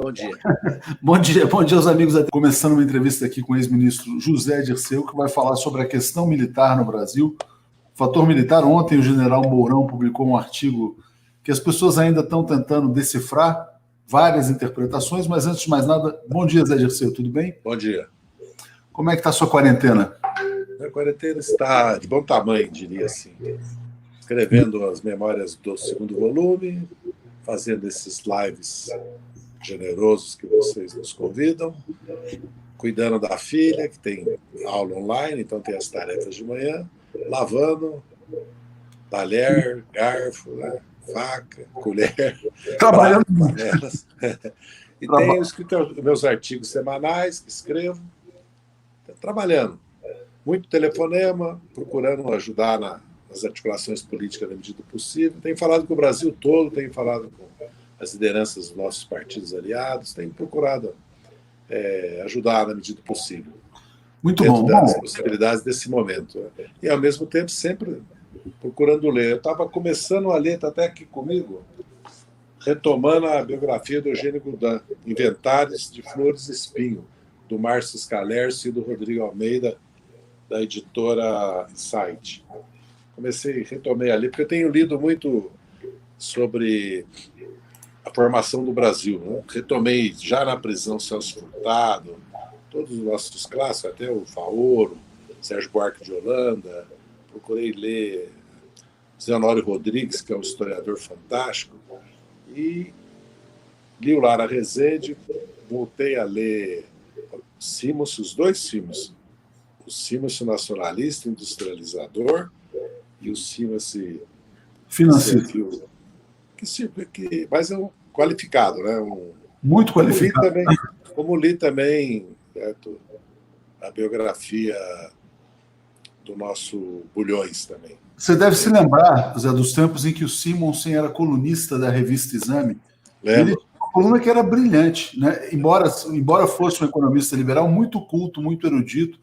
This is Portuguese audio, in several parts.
Bom dia. Bom dia aos amigos. Começando uma entrevista aqui com o ex-ministro José Dirceu, que vai falar sobre a questão militar no Brasil. O fator militar, ontem o general Mourão publicou um artigo que as pessoas ainda estão tentando decifrar, várias interpretações, mas antes de mais nada, bom dia, Zé Dirceu, tudo bem? Bom dia. Como é que está a sua quarentena? A quarentena está de bom tamanho, diria assim. Escrevendo as memórias do segundo volume, fazendo esses lives generosos que vocês nos convidam, cuidando da filha, que tem aula online, então tem as tarefas de manhã, lavando, talher, garfo, né? Faca, colher, trabalhando, panelas. E tenho escrito meus artigos semanais que escrevo, trabalhando. Muito telefonema, procurando ajudar nas articulações políticas na medida do possível. Tenho falado com o Brasil todo, tenho falado com as lideranças dos nossos partidos aliados, tenho procurado ajudar na medida do possível. Muito dentro bom. das possibilidades desse momento. E, ao mesmo tempo, sempre procurando ler. Eu estava começando a ler, está até aqui comigo, retomando a biografia do Eugênio Goudin, Inventários de Flores e Espinho, do Márcio Scalercio e do Rodrigo Almeida, da editora Insight. Retomei ali, porque eu tenho lido muito sobre a formação do Brasil. Né? Retomei já na prisão Celso Furtado, todos os nossos clássicos, até o Faoro, Sérgio Buarque de Holanda. Procurei ler Zé Honório Rodrigues, que é um historiador fantástico, e li o Lara Rezende, voltei a ler Simons, os dois Simons, o Simons nacionalista, industrializador, e o Simons financeiro. Mas é um qualificado, né? Muito qualificado. Como li também certo, a biografia do nosso Bulhões também. Você deve se lembrar, Zé, dos tempos em que o Simonsen era colunista da revista Exame. Lembro. Ele tinha uma coluna que era brilhante, né? Embora fosse um economista liberal, muito culto, muito erudito,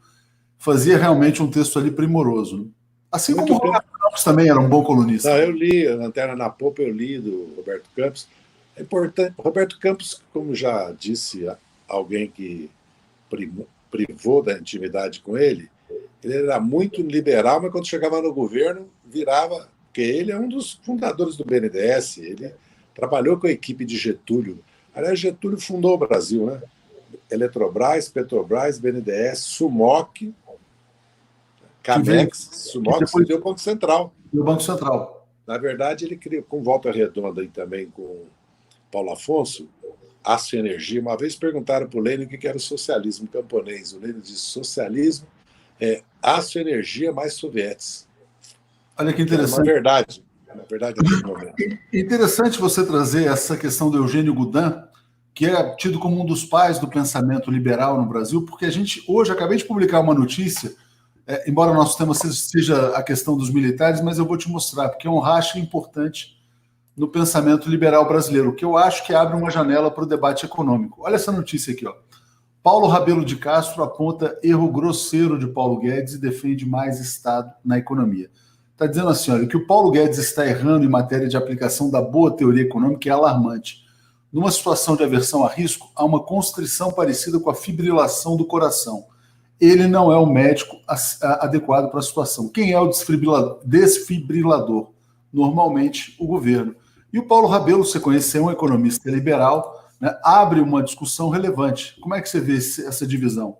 fazia realmente um texto ali primoroso. Né? Assim muito como o Roberto Campos também era um bom colunista. Não, eu li a Lanterna na Popa, eu li do Roberto Campos. É importante. Roberto Campos, como já disse alguém que privou da intimidade com ele era muito liberal, mas quando chegava no governo, virava... Porque ele é um dos fundadores do BNDES, ele trabalhou com a equipe de Getúlio. Aliás, Getúlio fundou o Brasil, né? Eletrobras, Petrobras, BNDES, Sumoc, Camex, Sumoc, depois deu o Banco Central. O Banco Central. Na verdade, ele criou, com Volta Redonda e também com Paulo Afonso, Aço e Energia. Uma vez perguntaram para o Lênin o que era o socialismo camponês. O Lênin disse: socialismo é aço e energia mais sovietes. Olha que interessante. Na verdade, naquele momento. Interessante você trazer essa questão do Eugênio Goudin, que é tido como um dos pais do pensamento liberal no Brasil, porque a gente, hoje, acabei de publicar uma notícia, embora o nosso tema seja a questão dos militares, mas eu vou te mostrar, porque é um racha importante no pensamento liberal brasileiro, que eu acho que abre uma janela para o debate econômico. Olha essa notícia aqui, ó. Paulo Rabelo de Castro aponta erro grosseiro de Paulo Guedes e defende mais Estado na economia. Está dizendo assim, olha, que o Paulo Guedes está errando em matéria de aplicação da boa teoria econômica é alarmante. Numa situação de aversão a risco, há uma constrição parecida com a fibrilação do coração. Ele não é o médico adequado para a situação. Quem é o desfibrilador? Normalmente, o governo. E o Paulo Rabelo, você conheceu, um economista liberal, né, abre uma discussão relevante. Como é que você vê essa divisão?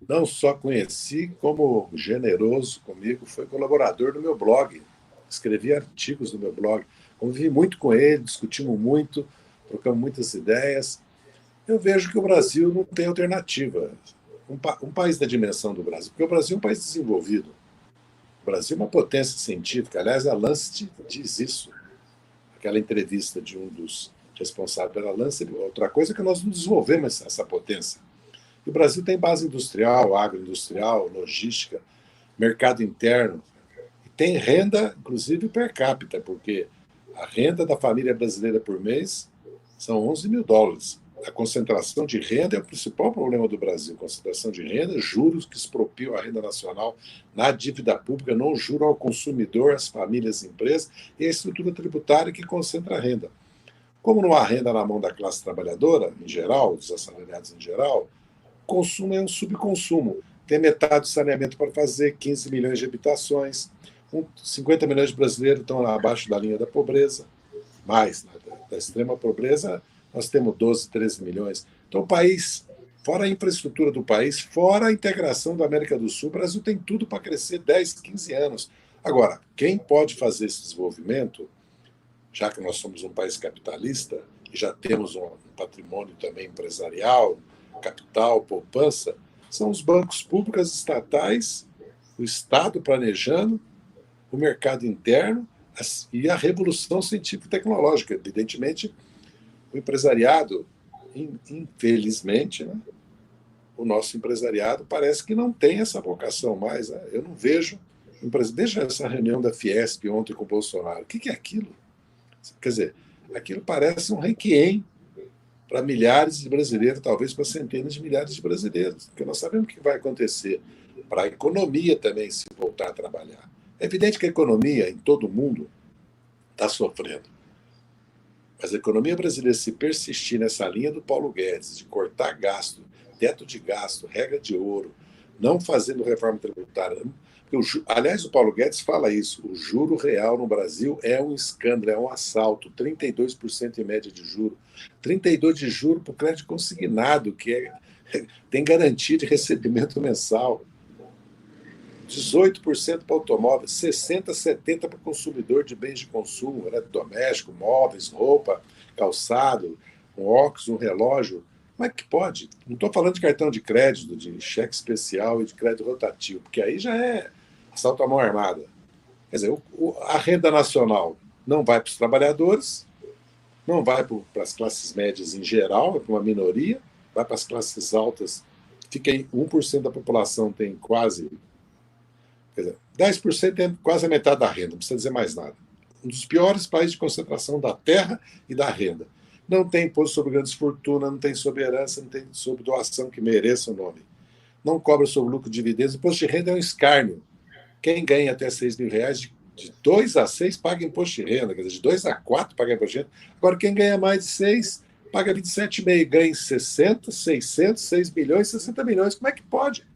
Não só conheci, como generoso comigo, foi colaborador do meu blog. Escrevi artigos no meu blog. Convivi muito com ele, discutimos muito, trocamos muitas ideias. Eu vejo que o Brasil não tem alternativa. Um país da dimensão do Brasil, porque o Brasil é um país desenvolvido. O Brasil é uma potência científica. Aliás, a Lancet diz isso. Aquela entrevista de um dos responsáveis pela Lancet. Outra coisa é que nós não desenvolvemos essa potência. E o Brasil tem base industrial, agroindustrial, logística, mercado interno. E tem renda, inclusive, per capita, porque a renda da família brasileira por mês são 11 mil dólares. A concentração de renda é o principal problema do Brasil. Concentração de renda, juros que expropriam a renda nacional na dívida pública, não juro ao consumidor, às famílias e empresas, e a estrutura tributária que concentra a renda. Como não há renda na mão da classe trabalhadora, em geral, dos assalariados em geral, o consumo é um subconsumo. Tem metade do saneamento para fazer, 15 milhões de habitações, 50 milhões de brasileiros estão abaixo da linha da pobreza, mais, né, da extrema pobreza, nós temos 12, 13 milhões. Então, o país, fora a infraestrutura do país, fora a integração da América do Sul, o Brasil tem tudo para crescer 10, 15 anos. Agora, quem pode fazer esse desenvolvimento, já que nós somos um país capitalista e já temos um patrimônio também empresarial, capital, poupança, são os bancos públicos estatais, o Estado planejando, o mercado interno e a revolução científica e tecnológica. Evidentemente, o empresariado, infelizmente, né, o nosso empresariado parece que não tem essa vocação mais. Né? Eu não vejo. Veja essa reunião da Fiesp ontem com o Bolsonaro. O que é aquilo? Quer dizer, aquilo parece um requiem para milhares de brasileiros, talvez para centenas de milhares de brasileiros, porque nós sabemos o que vai acontecer para a economia também se voltar a trabalhar. É evidente que a economia em todo o mundo está sofrendo. Mas a economia brasileira, se persistir nessa linha do Paulo Guedes, de cortar gasto, teto de gasto, regra de ouro, não fazendo reforma tributária. Aliás, o Paulo Guedes fala isso, o juro real no Brasil é um escândalo, é um assalto, 32% em média de juro. 32% de juro para o crédito consignado, que tem garantia de recebimento mensal. 18% para automóveis, 60%, 70% para consumidor de bens de consumo, eletrodoméstico, móveis, roupa, calçado, um óculos, um relógio. Como é que pode? Não estou falando de cartão de crédito, de cheque especial e de crédito rotativo, porque aí já é assalto à mão armada. Quer dizer, a renda nacional não vai para os trabalhadores, não vai para as classes médias em geral, é para uma minoria, vai para as classes altas, fica em 1% da população tem quase... Quer dizer, 10% tem quase a metade da renda, não precisa dizer mais nada. Um dos piores países de concentração da terra e da renda. Não tem imposto sobre grandes fortunas, não tem sobre herança, não tem sobre doação que mereça o nome. Não cobra sobre lucro de dividendos. O imposto de renda é um escárnio. Quem ganha até R$6.000, de 2 a 6 paga imposto de renda, quer dizer, de 2 a 4 paga imposto de renda. Agora, quem ganha mais de 6 paga 27,5, ganha 60, 600, 6 milhões, 60 milhões. Como é que pode?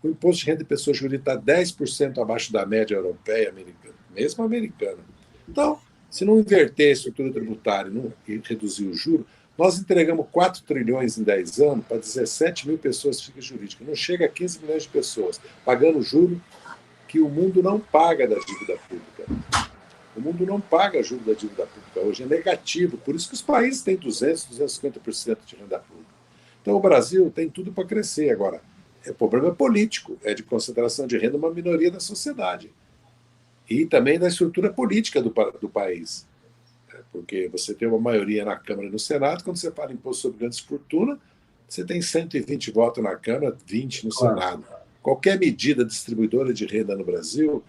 O imposto de renda de pessoa jurídica está 10% abaixo da média europeia, americana, mesmo americana. Então, se não inverter a estrutura tributária e reduzir o juro, nós entregamos 4 trilhões em 10 anos para 17 mil pessoas que ficam jurídicas. Não chega a 15 milhões de pessoas pagando juro que o mundo não paga da dívida pública. O mundo não paga juro da dívida pública hoje, é negativo. Por isso que os países têm 200%, 250% de renda pública. Então, o Brasil tem tudo para crescer agora. O problema é político, é de concentração de renda uma minoria da sociedade. E também da estrutura política do país. Porque você tem uma maioria na Câmara e no Senado, quando você fala em imposto sobre grandes fortunas, você tem 120 votos na Câmara, 20 no Senado. Qualquer medida distribuidora de renda no Brasil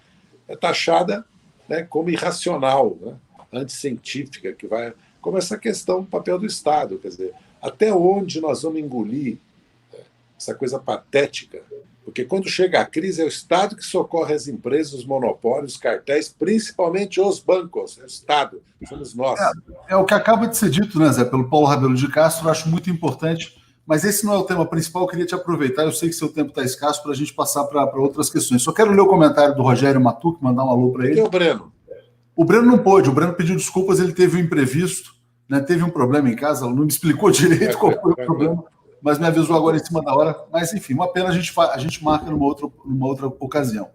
é taxada, né, como irracional, né, anticientífica, que vai... Como essa questão do papel do Estado. Quer dizer, até onde nós vamos engolir essa coisa patética, porque quando chega a crise é o Estado que socorre as empresas, os monopólios, os cartéis, principalmente os bancos, é o Estado, somos nós. É o que acaba de ser dito, né, Zé, pelo Paulo Rabelo de Castro, eu acho muito importante, mas esse não é o tema principal, eu queria te aproveitar, eu sei que seu tempo está escasso para a gente passar para outras questões. Só quero ler o comentário do Rogério Matuc, mandar um alô para ele. E o Breno? O Breno não pôde, o Breno pediu desculpas, ele teve um imprevisto, né, teve um problema em casa, não me explicou direito qual foi o problema, mas me avisou agora em cima da hora. Mas, enfim, uma pena, a gente marca numa outra ocasião.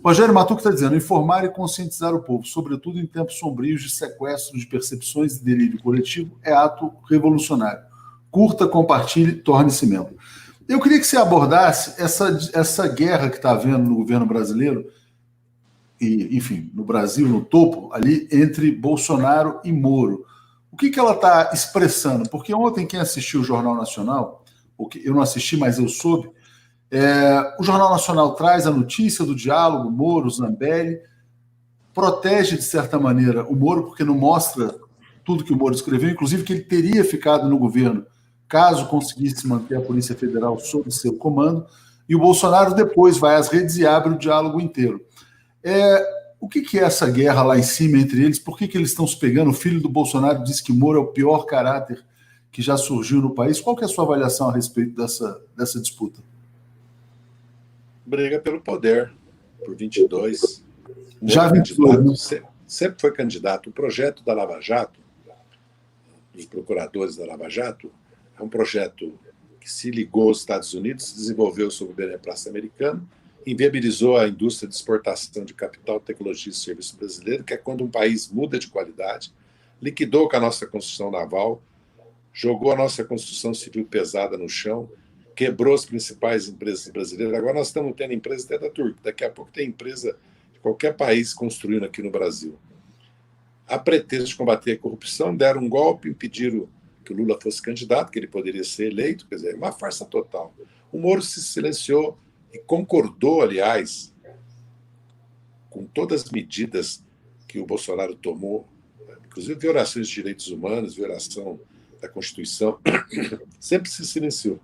Rogério Matuc está dizendo, informar e conscientizar o povo, sobretudo em tempos sombrios de sequestro de percepções e delírio coletivo, é ato revolucionário. Curta, compartilhe, torne-se membro. Eu queria que você abordasse essa guerra que está havendo no governo brasileiro, e, enfim, no Brasil, no topo, ali, entre Bolsonaro e Moro. O que ela está expressando? Porque ontem, quem assistiu o Jornal Nacional, eu não assisti, mas eu soube, o Jornal Nacional traz a notícia do diálogo Moro-Zambelli, protege, de certa maneira, o Moro, porque não mostra tudo que o Moro escreveu, inclusive que ele teria ficado no governo caso conseguisse manter a Polícia Federal sob seu comando, e o Bolsonaro depois vai às redes e abre o diálogo inteiro. O que é essa guerra lá em cima entre eles? Por que eles estão se pegando? O filho do Bolsonaro diz que Moro é o pior caráter que já surgiu no país. Qual que é a sua avaliação a respeito dessa disputa? Briga pelo poder, por 22. Já Moro 22, né? sempre foi candidato. O projeto da Lava Jato, dos procuradores da Lava Jato, é um projeto que se ligou aos Estados Unidos, se desenvolveu sob o beneplácito americano, inviabilizou a indústria de exportação de capital, tecnologia e serviço brasileiro, que é quando um país muda de qualidade, liquidou com a nossa construção naval, jogou a nossa construção civil pesada no chão, quebrou as principais empresas brasileiras. Agora nós estamos tendo empresas até da Turquia. Daqui a pouco tem empresa de qualquer país construindo aqui no Brasil. A pretexto de combater a corrupção, deram um golpe, impediram que o Lula fosse candidato, que ele poderia ser eleito. Quer dizer, uma farsa total. O Moro se silenciou e concordou, aliás, com todas as medidas que o Bolsonaro tomou, inclusive violações de direitos humanos, violação da Constituição, sempre se silenciou.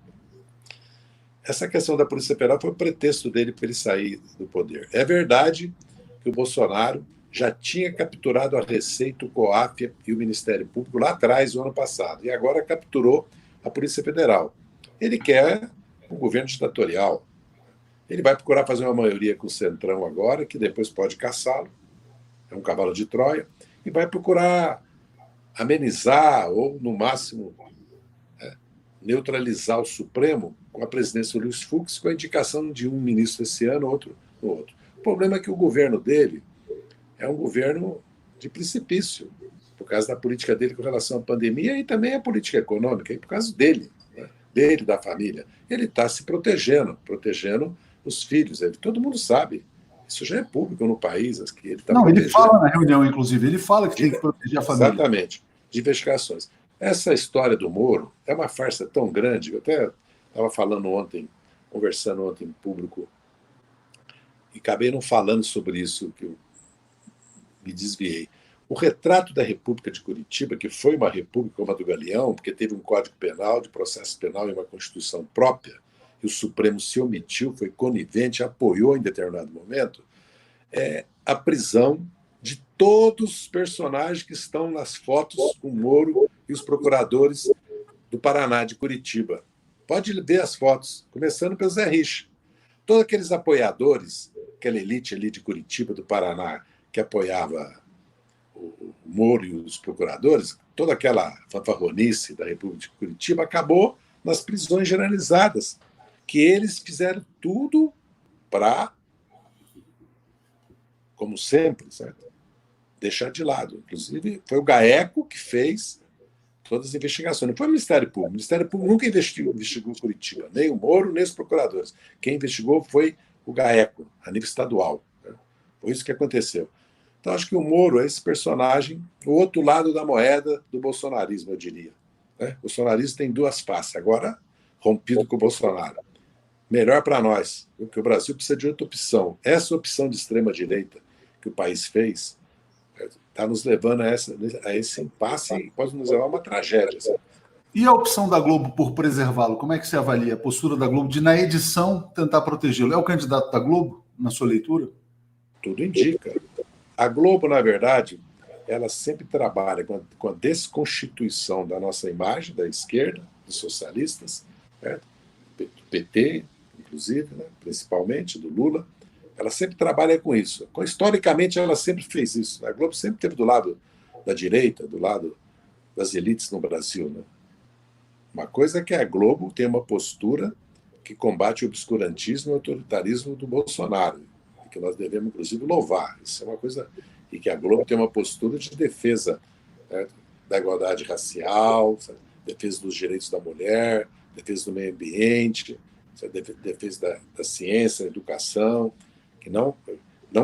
Essa questão da Polícia Federal foi o pretexto dele para ele sair do poder. É verdade que o Bolsonaro já tinha capturado a Receita, o COAF e o Ministério Público lá atrás, no ano passado, e agora capturou a Polícia Federal. Ele quer um governo ditatorial. Ele vai procurar fazer uma maioria com o Centrão agora, que depois pode caçá-lo, é um cavalo de Troia, e vai procurar amenizar ou, no máximo, neutralizar o Supremo com a presidência do Luiz Fux, com a indicação de um ministro esse ano, outro no outro. O problema é que o governo dele é um governo de precipício, por causa da política dele com relação à pandemia e também a política econômica, e por causa dele, né? Dele, da família. Ele está se protegendo os filhos. Todo mundo sabe. Isso já é público no país. Que ele tá Não, ele fala na reunião, inclusive, ele fala que tem que proteger a família. Exatamente, de investigações. Essa história do Moro é uma farsa tão grande, eu até estava falando ontem, conversando ontem em público, e acabei não falando sobre isso, que eu me desviei. O retrato da República de Curitiba, que foi uma república como a do Galeão, porque teve um Código Penal, de processo penal e uma Constituição própria, e o Supremo se omitiu, foi conivente, apoiou em determinado momento, é a prisão de todos os personagens que estão nas fotos com o Moro e os procuradores do Paraná, de Curitiba. Pode ver as fotos, começando pelo Zé Richa. Todos aqueles apoiadores, aquela elite ali de Curitiba, do Paraná, que apoiava o Moro e os procuradores, toda aquela fanfarronice da República de Curitiba acabou nas prisões generalizadas, que eles fizeram tudo para, como sempre, certo? Deixar de lado. Inclusive, foi o GAECO que fez todas as investigações. Não foi o Ministério Público. O Ministério Público nunca investigou Curitiba, nem o Moro, nem os procuradores. Quem investigou foi o GAECO, a nível estadual. Né? Foi isso que aconteceu. Então, acho que o Moro é esse personagem, o outro lado da moeda do bolsonarismo, eu diria. Né? O bolsonarismo tem duas faces. Agora, rompido com o Bolsonaro. Melhor para nós, porque o Brasil precisa de outra opção. Essa opção de extrema-direita que o país fez está nos levando a esse impasse e pode nos levar a uma tragédia. Sabe? E a opção da Globo por preservá-lo? Como é que você avalia a postura da Globo de, na edição, tentar protegê-lo? É o candidato da Globo, na sua leitura? Tudo indica. A Globo, na verdade, ela sempre trabalha com a desconstituição da nossa imagem, da esquerda, dos socialistas, né? Do PT, inclusive, né? Principalmente, do Lula. Ela sempre trabalha com isso. Historicamente, ela sempre fez isso. A Globo sempre esteve do lado da direita, do lado das elites no Brasil. Né? Uma coisa é que a Globo tem uma postura que combate o obscurantismo e o autoritarismo do Bolsonaro, que nós devemos, inclusive, louvar. Isso é uma coisa... E que a Globo tem uma postura de defesa, né, da igualdade racial, defesa dos direitos da mulher, defesa do meio ambiente, defesa da ciência, da educação, que não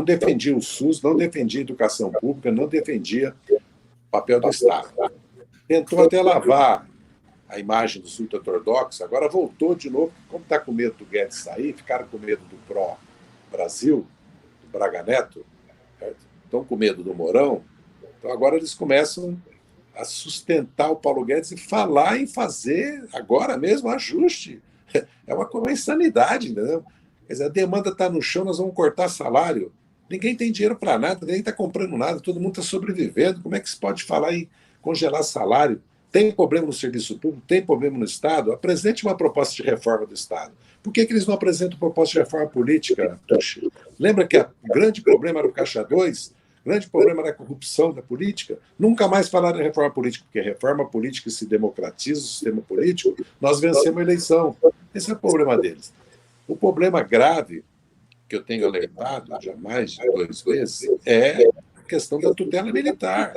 defendia o SUS, não defendia a educação pública, não defendia o papel do Estado. Tentou até lavar a imagem dos ultra-ortodoxos, agora voltou de novo, como está com medo do Guedes sair, ficaram com medo do pró-Brasil, do Braga Neto, estão com medo do Mourão, então agora eles começam a sustentar o Paulo Guedes e falar em fazer agora mesmo ajuste. É uma insanidade, entendeu? Quer dizer, a demanda está no chão, nós vamos cortar salário. Ninguém tem dinheiro para nada, ninguém está comprando nada, todo mundo está sobrevivendo. Como é que se pode falar em congelar salário? Tem problema no serviço público? Tem problema no Estado? Apresente uma proposta de reforma do Estado. Por que eles não apresentam proposta de reforma política, Tuxi? Lembra que o grande problema era o Caixa 2? O grande problema era a corrupção da política? Nunca mais falaram em reforma política, porque reforma política se democratiza o sistema político, nós vencemos a eleição. Esse é o problema deles. O problema grave que eu tenho alertado já há mais de 2 meses é a questão da tutela militar.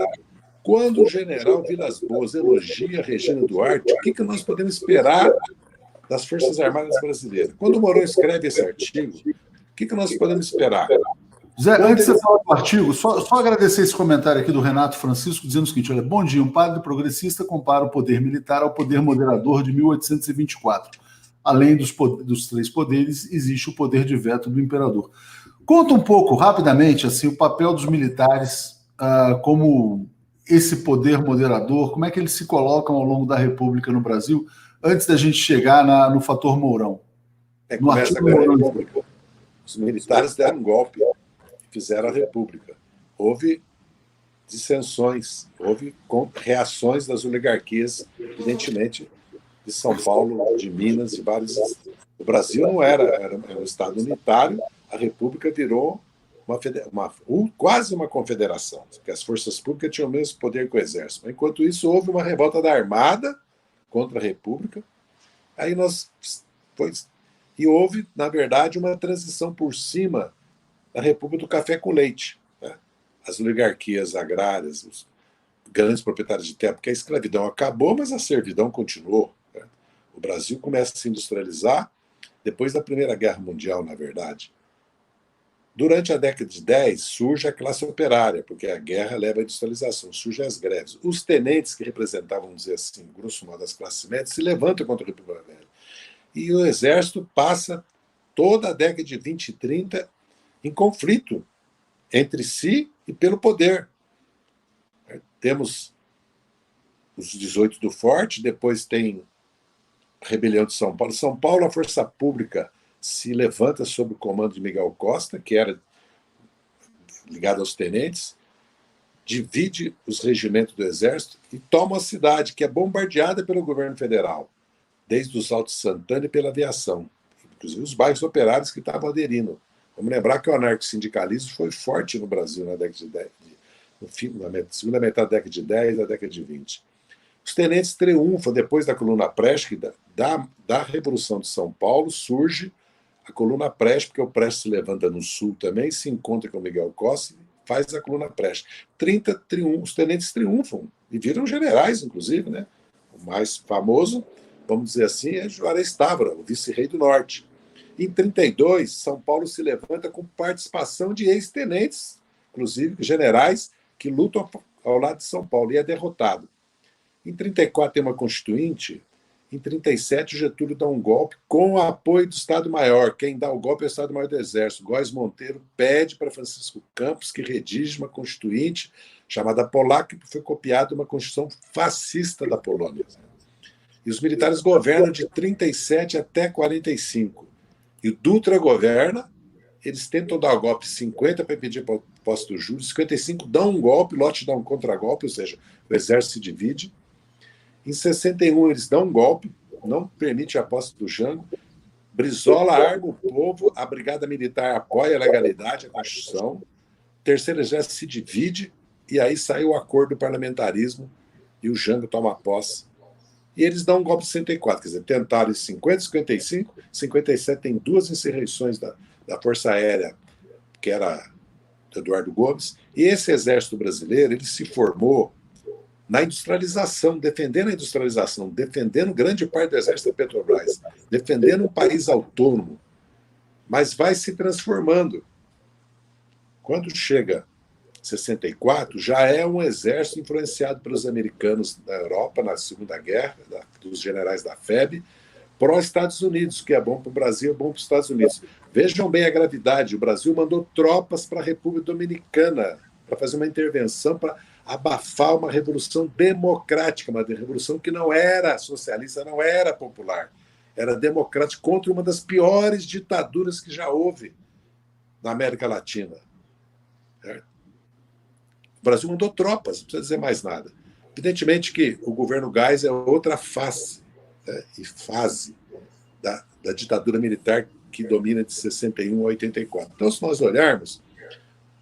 Quando o general Vilas Boas elogia Regina Duarte, o que nós podemos esperar das Forças Armadas Brasileiras? Quando o Mourão escreve esse artigo, o que nós podemos esperar? Zé, antes de você falar do artigo, só agradecer esse comentário aqui do Renato Francisco, dizendo o seguinte: olha, bom dia, um padre progressista compara o poder militar ao poder moderador de 1824. Além dos 3 poderes, existe o poder de veto do imperador. Conta um pouco, rapidamente, assim, o papel dos militares como esse poder moderador, como é que eles se colocam ao longo da República no Brasil, antes da gente chegar no fator Mourão. Começa com a República. Os militares deram um golpe, fizeram a República. Houve dissensões, houve reações das oligarquias, evidentemente, de São Paulo, de Minas, de vários. O Brasil não era um Estado unitário, a República virou quase uma confederação, porque as forças públicas tinham o mesmo poder que o Exército. Enquanto isso, houve uma revolta da Armada contra a República, e houve, na verdade, uma transição por cima da República do café com leite. Né? As oligarquias agrárias, os grandes proprietários de terra, porque a escravidão acabou, mas a servidão continuou. Né? O Brasil começa a se industrializar depois da Primeira Guerra Mundial, na verdade. Durante a década de 10, surge a classe operária, porque a guerra leva à industrialização, surgem as greves. Os tenentes, que representavam, vamos dizer assim, grosso modo, as classes médias, se levantam contra a República Velha. E o Exército passa toda a década de 20 e 30 em conflito entre si e pelo poder. Temos os 18 do Forte, depois tem a rebelião de São Paulo. São Paulo, a força pública se levanta sob o comando de Miguel Costa, que era ligado aos tenentes, divide os regimentos do Exército e toma a cidade, que é bombardeada pelo governo federal, desde os Altos Santana e pela aviação, inclusive os bairros operários que estavam aderindo. Vamos lembrar que o anarcossindicalismo foi forte no Brasil na década de 10, na segunda metade da década de 10 e da década de 20. Os tenentes triunfam depois da coluna Prestes, da Revolução de São Paulo, surge a coluna Prestes, porque o Prestes se levanta no sul também, se encontra com o Miguel Costa e faz a coluna Prestes. Os tenentes triunfam e viram generais, inclusive, né? O mais famoso, vamos dizer assim, é Juarez Távora, o vice-rei do Norte. Em 32, São Paulo se levanta com participação de ex-tenentes, inclusive generais, que lutam ao lado de São Paulo, e é derrotado. Em 34 tem uma Constituinte. Em 37, o Getúlio dá um golpe com o apoio do Estado-Maior. Quem dá o golpe é o Estado-Maior do Exército. Góes Monteiro pede para Francisco Campos que redige uma Constituinte chamada Polaca, que foi copiada uma Constituição fascista da Polônia. E os militares governam de 37 até 45. E o Dutra governa, eles tentam dar o golpe 50 para impedir a posse do júri, 55 dão um golpe, Lott dá um contragolpe, ou seja, o Exército se divide. Em 61, eles dão um golpe, não permite a posse do Jango. Brizola arma o povo, a Brigada Militar apoia a legalidade, a Constituição. O Terceiro Exército se divide, e aí sai o acordo do parlamentarismo, e o Jango toma posse. E eles dão um golpe em 64, quer dizer, tentaram em 50, 55, 57 tem 2 insurreições da Força Aérea, que era Eduardo Gomes, e esse exército brasileiro, ele se formou na industrialização, defendendo a industrialização, defendendo grande parte do exército da Petrobras, defendendo um país autônomo, mas vai se transformando. Quando chega 64, já é um exército influenciado pelos americanos da Europa, na Segunda Guerra, dos generais da FEB, pró-Estados Unidos, que é bom para o Brasil, é bom para os Estados Unidos. Vejam bem a gravidade, o Brasil mandou tropas para a República Dominicana para fazer uma intervenção, para abafar uma revolução democrática, uma revolução que não era socialista, não era popular, era democrática, contra uma das piores ditaduras que já houve na América Latina. Certo? O Brasil mandou tropas, não precisa dizer mais nada. Evidentemente que o governo Geisel é outra face, né, e fase da ditadura militar que domina de 61 a 84. Então, se nós olharmos,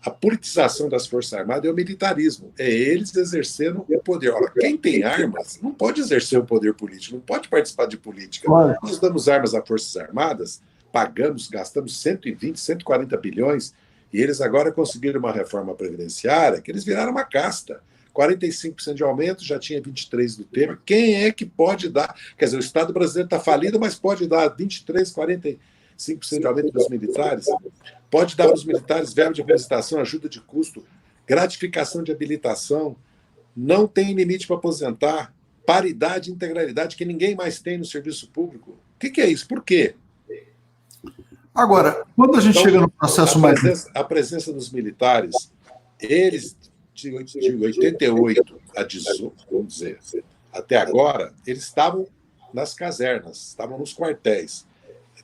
a politização das Forças Armadas é o militarismo, é eles exercendo o poder. Ora, quem tem armas não pode exercer o poder político, não pode participar de política. Claro. Nós damos armas às Forças Armadas, pagamos, gastamos 120, 140 bilhões, e eles agora conseguiram uma reforma previdenciária que eles viraram uma casta. 45% de aumento, já tinha 23% do Temer. Quem é que pode dar? Quer dizer, o Estado brasileiro está falido, mas pode dar 23%, 45% de aumento dos militares? Pode dar para os militares verba de habilitação, ajuda de custo, gratificação de habilitação, não tem limite para aposentar, paridade e integralidade que ninguém mais tem no serviço público. O que é isso? Por quê? Agora, quando a gente chega no processo a presença dos militares, eles, de 88 a 18, vamos dizer, até agora, eles estavam nas casernas, estavam nos quartéis.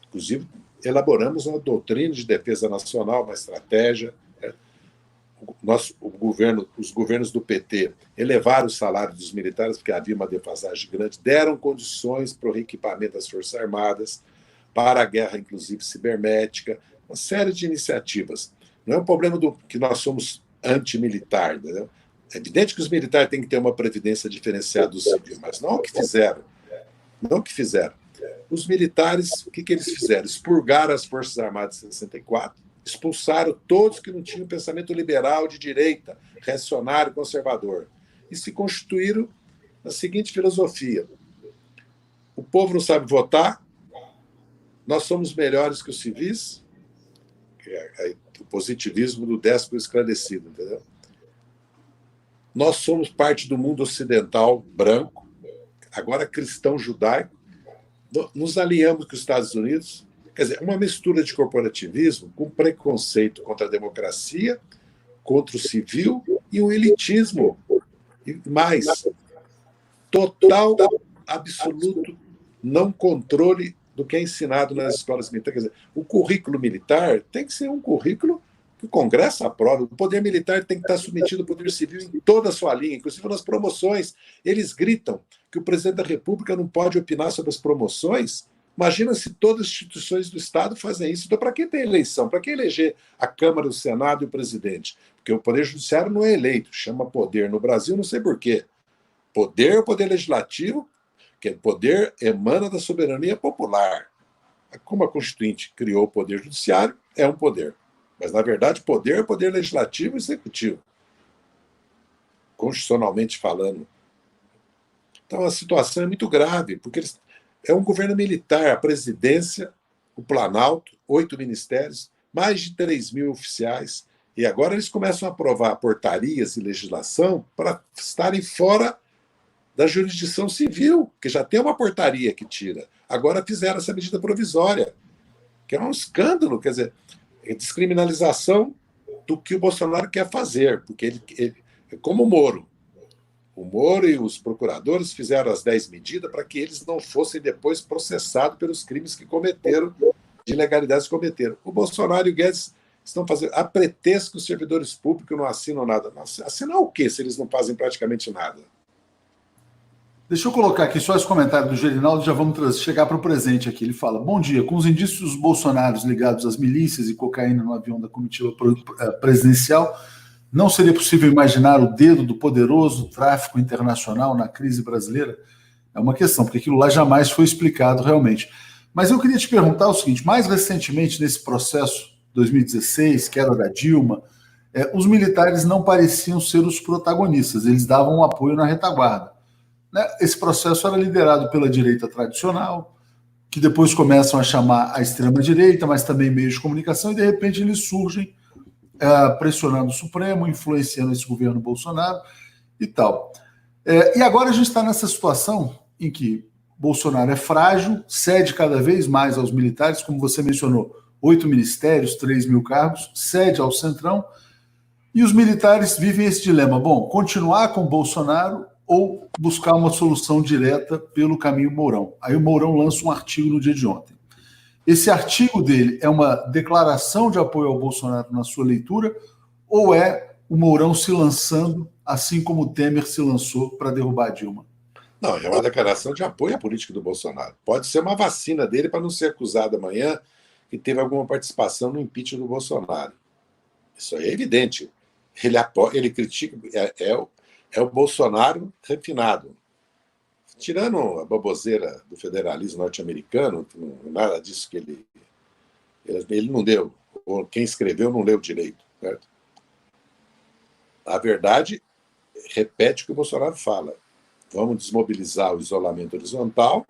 Inclusive, elaboramos uma doutrina de defesa nacional, uma estratégia. Os governos do PT elevaram o salário dos militares, porque havia uma defasagem grande, deram condições para o reequipamento das Forças Armadas, para a guerra, inclusive, cibernética, uma série de iniciativas. Não é um problema que nós somos antimilitar, entendeu? É evidente que os militares têm que ter uma previdência diferenciada do civil, mas não o que fizeram. Não o que fizeram. Os militares, o que eles fizeram? Expurgaram as Forças Armadas em 64, expulsaram todos que não tinham pensamento liberal de direita, reacionário, conservador, e se constituíram na seguinte filosofia: o povo não sabe votar, nós somos melhores que os civis, que é o positivismo do déspota esclarecido, entendeu? Nós somos parte do mundo ocidental branco, agora cristão judaico, nos alinhamos com os Estados Unidos, quer dizer, uma mistura de corporativismo com preconceito contra a democracia, contra o civil e um elitismo. E mais, total, absoluto não controle do que é ensinado nas escolas militares. Quer dizer, o currículo militar tem que ser um currículo que o Congresso aprova. O poder militar tem que estar submetido ao poder civil em toda a sua linha, inclusive nas promoções. Eles gritam que o presidente da República não pode opinar sobre as promoções. Imagina se todas as instituições do Estado fazem isso. Então, para que tem eleição? Para que eleger a Câmara, o Senado e o presidente? Porque o Poder Judiciário não é eleito, chama poder. No Brasil, não sei por quê. Poder é o poder legislativo, que o poder emana da soberania popular. Como a Constituinte criou o Poder Judiciário, é um poder. Mas, na verdade, poder é o poder legislativo e executivo, constitucionalmente falando. Então, a situação é muito grave, porque é um governo militar, a presidência, o Planalto, 8 ministérios, mais de 3 mil oficiais, e agora eles começam a aprovar portarias e legislação para estarem fora da jurisdição civil, que já tem uma portaria que tira. Agora fizeram essa medida provisória, que é um escândalo, quer dizer, é descriminalização do que o Bolsonaro quer fazer, porque ele é como o Moro. O Moro e os procuradores fizeram as 10 medidas para que eles não fossem depois processados pelos crimes que cometeram, de ilegalidades que cometeram. O Bolsonaro e o Guedes estão fazendo, a pretexto que os servidores públicos não assinam nada. Assinar o quê se eles não fazem praticamente nada? Deixa eu colocar aqui só esse comentário do Gerinaldo, já vamos chegar para o presente aqui. Ele fala: bom dia, com os indícios dos bolsonaros ligados às milícias e cocaína no avião da comitiva presidencial, não seria possível imaginar o dedo do poderoso tráfico internacional na crise brasileira? É uma questão, porque aquilo lá jamais foi explicado realmente. Mas eu queria te perguntar o seguinte: mais recentemente, nesse processo, 2016, queda da Dilma, os militares não pareciam ser os protagonistas, eles davam um apoio na retaguarda. Esse processo era liderado pela direita tradicional, que depois começam a chamar a extrema-direita, mas também meios de comunicação, e de repente eles surgem pressionando o Supremo, influenciando esse governo Bolsonaro e tal. E agora a gente está nessa situação em que Bolsonaro é frágil, cede cada vez mais aos militares, como você mencionou, 8 ministérios, 3 mil cargos, cede ao Centrão, e os militares vivem esse dilema: bom, continuar com Bolsonaro ou buscar uma solução direta pelo caminho Mourão. Aí o Mourão lança um artigo no dia de ontem. Esse artigo dele é uma declaração de apoio ao Bolsonaro na sua leitura, ou é o Mourão se lançando, assim como o Temer se lançou para derrubar a Dilma? Não, é uma declaração de apoio à política do Bolsonaro. Pode ser uma vacina dele para não ser acusado amanhã que teve alguma participação no impeachment do Bolsonaro. Isso aí é evidente. Ele critica, é o Bolsonaro refinado. Tirando a baboseira do federalismo norte-americano, nada disso que ele não deu, ou quem escreveu não leu direito. Certo? A verdade repete o que o Bolsonaro fala. Vamos desmobilizar o isolamento horizontal,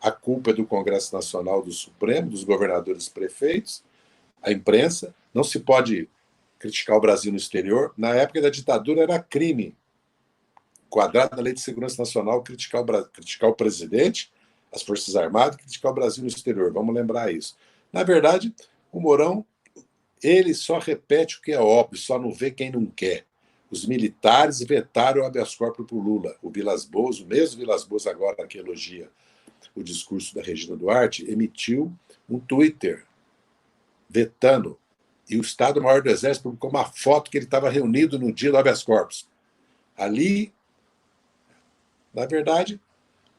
a culpa é do Congresso Nacional, do Supremo, dos governadores e prefeitos, a imprensa. Não se pode criticar o Brasil no exterior. Na época da ditadura era crime, quadrado na Lei de Segurança Nacional, criticar o presidente, as Forças Armadas, criticar o Brasil no exterior. Vamos lembrar isso. Na verdade, o Mourão, ele só repete o que é óbvio, só não vê quem não quer. Os militares vetaram o habeas corpus para o Lula. O Vilas Boas, o mesmo Vilas Boas agora que elogia o discurso da Regina Duarte, emitiu um Twitter vetando. E o Estado-Maior do Exército publicou uma foto que ele estava reunido no dia do habeas corpus. Ali, na verdade,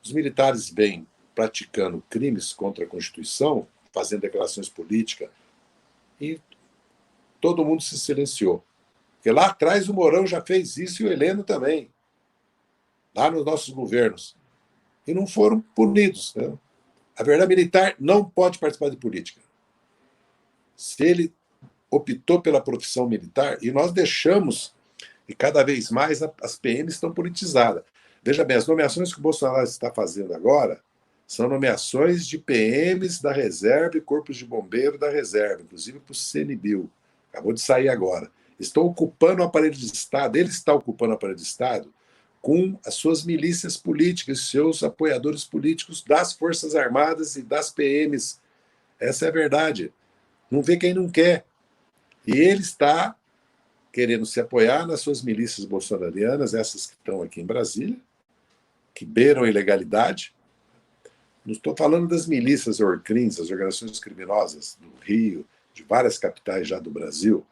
os militares vêm praticando crimes contra a Constituição, fazendo declarações políticas, e todo mundo se silenciou. Porque lá atrás o Mourão já fez isso e o Heleno também, lá nos nossos governos. E não foram punidos. Né? A verdade, militar não pode participar de política. Se ele optou pela profissão militar, e nós deixamos, e cada vez mais as PMs estão politizadas. Veja bem, as nomeações que o Bolsonaro está fazendo agora são nomeações de PMs da reserva e corpos de bombeiro da reserva, inclusive para o CNBio. Acabou de sair agora. Estão ocupando o aparelho de Estado, ele está ocupando o aparelho de Estado com as suas milícias políticas, seus apoiadores políticos das Forças Armadas e das PMs. Essa é a verdade. Não vê quem não quer. E ele está querendo se apoiar nas suas milícias bolsonarianas, essas que estão aqui em Brasília, que beiram a ilegalidade. Não estou falando das milícias orcrins, as organizações criminosas do Rio, de várias capitais já do Brasil,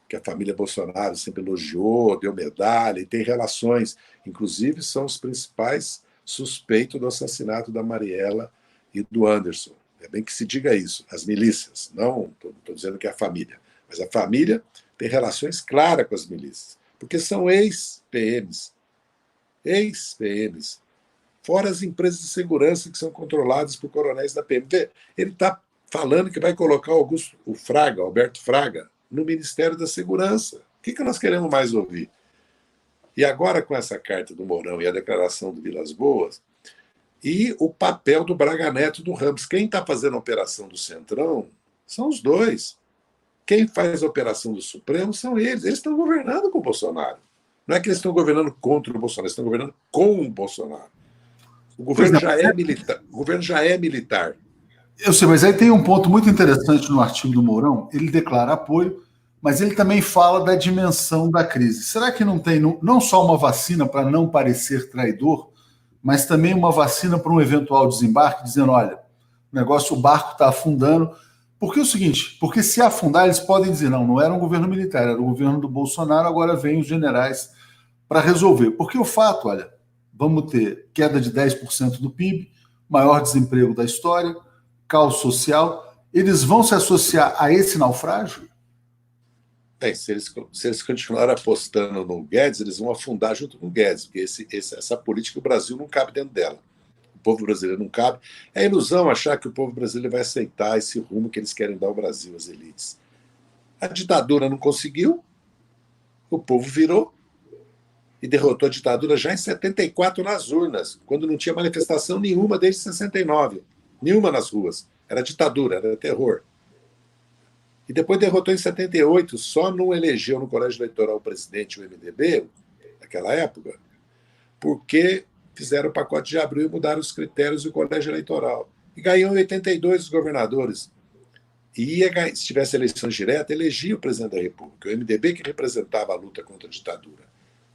que a família Bolsonaro sempre elogiou, deu medalha e tem relações. Inclusive, são os principais suspeitos do assassinato da Mariela e do Anderson. É bem que se diga isso, as milícias, não estou dizendo que é a família, mas a família tem relações claras com as milícias, porque são ex-PMs, fora as empresas de segurança que são controladas por coronéis da PM. Ele está falando que vai colocar Alberto Fraga, no Ministério da Segurança. O que nós queremos mais ouvir? E agora, com essa carta do Mourão e a declaração do Vilas Boas, e o papel do Braga Neto e do Ramos. Quem está fazendo a operação do Centrão são os dois. Quem faz a operação do Supremo são eles. Eles estão governando com o Bolsonaro. Não é que eles estão governando contra o Bolsonaro, eles estão governando com o Bolsonaro. O governo já é militar. O governo já é militar. Eu sei, mas aí tem um ponto muito interessante no artigo do Mourão. Ele declara apoio, mas ele também fala da dimensão da crise. Será que não tem não só uma vacina para não parecer traidor, mas também uma vacina para um eventual desembarque, dizendo, olha, o barco está afundando. Porque é o seguinte, porque se afundar, eles podem dizer, não era um governo militar, era o governo do Bolsonaro, agora vem os generais para resolver. Porque o fato, olha, vamos ter queda de 10% do PIB, maior desemprego da história, caos social, eles vão se associar a esse naufrágio? Bem, se eles continuarem apostando no Guedes, eles vão afundar junto com o Guedes, porque essa política, o Brasil não cabe dentro dela. O povo brasileiro não cabe. É ilusão achar que o povo brasileiro vai aceitar esse rumo que eles querem dar ao Brasil, as elites. A ditadura não conseguiu, o povo virou e derrotou a ditadura já em 74 nas urnas, quando não tinha manifestação nenhuma desde 69. Nenhuma nas ruas. Era ditadura, era terror. E depois derrotou em 78, só não elegeu no colégio eleitoral o presidente, o MDB, naquela época, porque fizeram o pacote de abril e mudaram os critérios do colégio eleitoral. E ganhou em 82 os governadores. E se tivesse eleições diretas, elegia o presidente da República, o MDB que representava a luta contra a ditadura.